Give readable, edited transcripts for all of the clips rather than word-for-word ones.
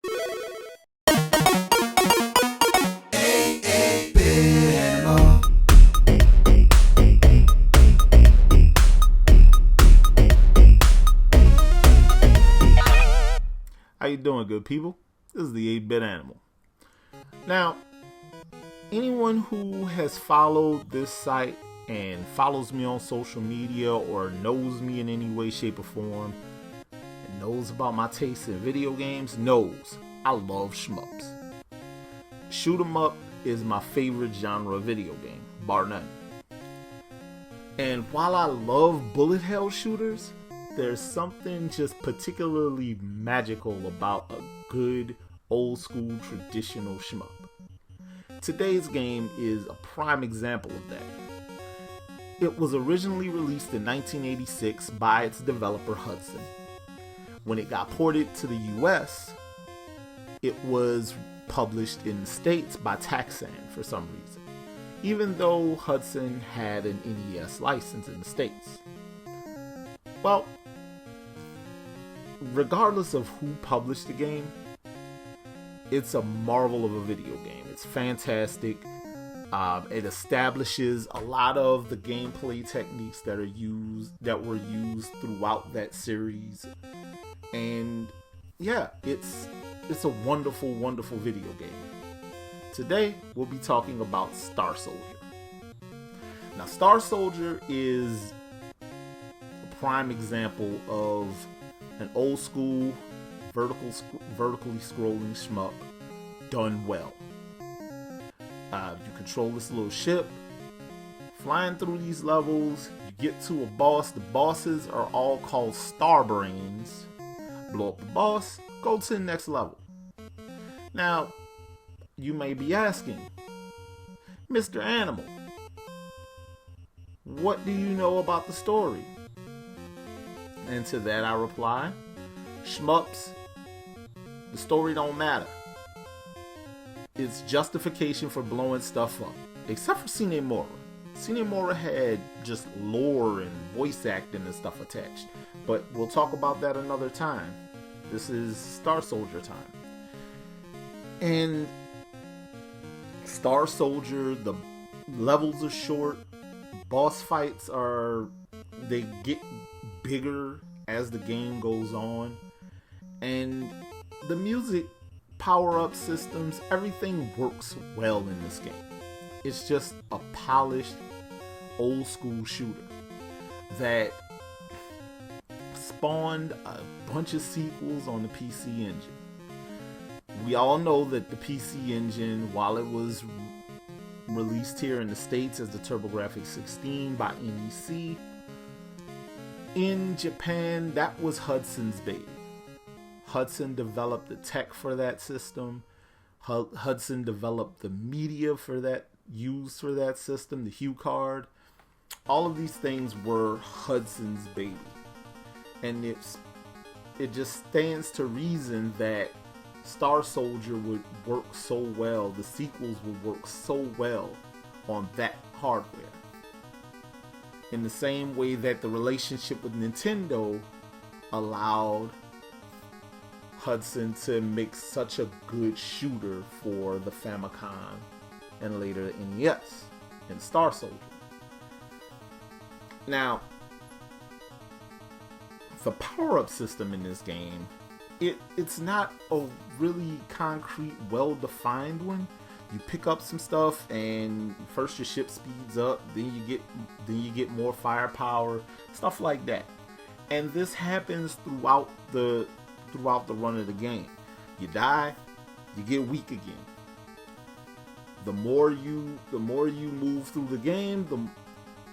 How you doing, good people? This is the 8-Bit Animal. Now, anyone who has followed this site and follows me on social media or knows me in any way, shape, or form and knows about my taste in video games knows I love shmups. Shoot 'em up is my favorite genre of video game, bar none. And while I love bullet hell shooters, there's something just particularly magical about a good old school traditional shmup. Today's game is a prime example of that. It was originally released in 1986 by its developer Hudson. When it got ported to the US, it was published in the States by Taxan for some reason, even though Hudson had an NES license in the States. Well, regardless of who published the game, it's a marvel of a video game. It's fantastic. It establishes a lot of the gameplay techniques that were used throughout that series, and yeah, it's a wonderful, wonderful video game. Today we'll be talking about Star Soldier. Now, Star Soldier is a prime example of an old school vertically scrolling shmup done well. You control this little ship, flying through these levels. You get to a boss. The bosses are all called Star Brains. Blow up the boss, go to the next level. Now, you may be asking, Mr. Animal, what do you know about the story? And to that I reply, shmups, the story don't matter. It's justification for blowing stuff up. Except for Cine Mora. Cine Mora had just lore and voice acting and stuff attached. But we'll talk about that another time. This is Star Soldier time. And Star Soldier, the levels are short. Boss fights they get bigger as the game goes on, and the music, power-up systems, everything works well in this game. It's just a polished old school shooter that spawned a bunch of sequels on the PC Engine. We all know that the PC Engine, while it was released here in the States as the TurboGrafx 16 by NEC, in Japan, that was Hudson's baby. Hudson developed the tech for that system. Hudson developed the media for that, used for that system, the hue card. All of these things were Hudson's baby. And it just stands to reason that Star Soldier would work so well, the sequels would work so well on that hardware. In the same way that the relationship with Nintendo allowed Hudson to make such a good shooter for the Famicom and later the NES in Star Soldier. Now, the power-up system in this game, it's not a really concrete, well-defined one. You pick up some stuff, and first your ship speeds up, then you get more firepower, stuff like that. And this happens throughout the run of the game. You die, you get weak again. The more you move through the game,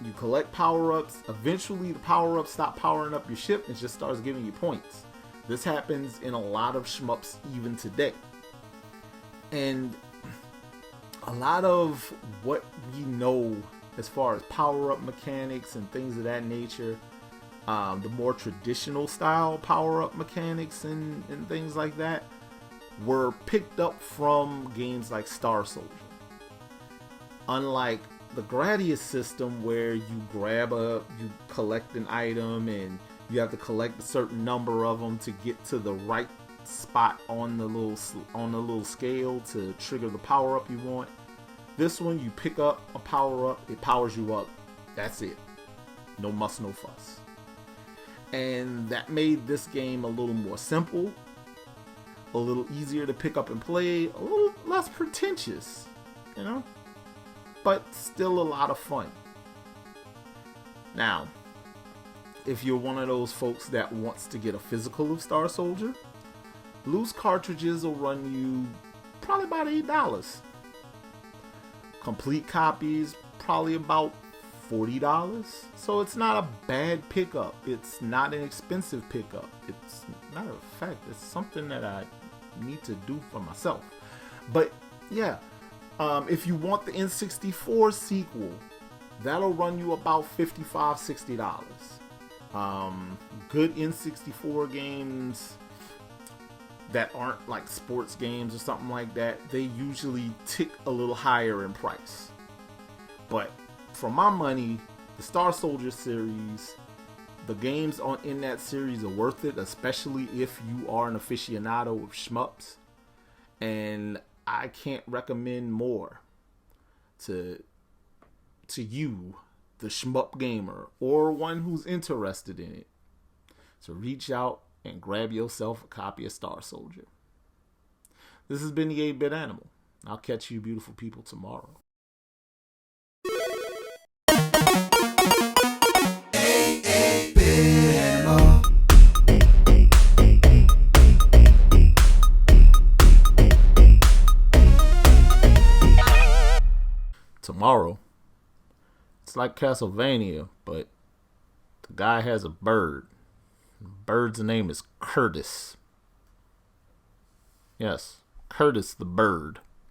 you collect power-ups. Eventually, the power-ups stop powering up your ship and just starts giving you points. This happens in a lot of shmups even today. And a lot of what we know as far as power-up mechanics and things of that nature, the more traditional style power-up mechanics and things like that, were picked up from games like Star Soldier. Unlike the Gradius system, where you collect an item and you have to collect a certain number of them to get to the right spot on the little scale to trigger the power up you want. This one, you pick up a power up, it powers you up. That's it. No muss, no fuss. And that made this game a little more simple, a little easier to pick up and play, a little less pretentious, you know, but still a lot of fun. Now, if you're one of those folks that wants to get a physical of Star Soldier, loose cartridges will run you probably about $8. Complete copies, probably about $40. So it's not a bad pickup. It's not an expensive pickup. It's, matter of fact, it's something that I need to do for myself. But yeah, if you want the N64 sequel, that'll run you about $55, $60. Good N64 games that aren't like sports games or something like that, they usually tick a little higher in price. But for my money, the Star Soldier series, the games in that series are worth it, especially if you are an aficionado of shmups. And I can't recommend more to you, the shmup gamer, or one who's interested in it, to reach out and grab yourself a copy of Star Soldier. This has been the 8-Bit Animal. I'll catch you beautiful people tomorrow. Tomorrow, it's like Castlevania, but the guy has a bird. The bird's name is Curtis. Yes, Curtis the bird.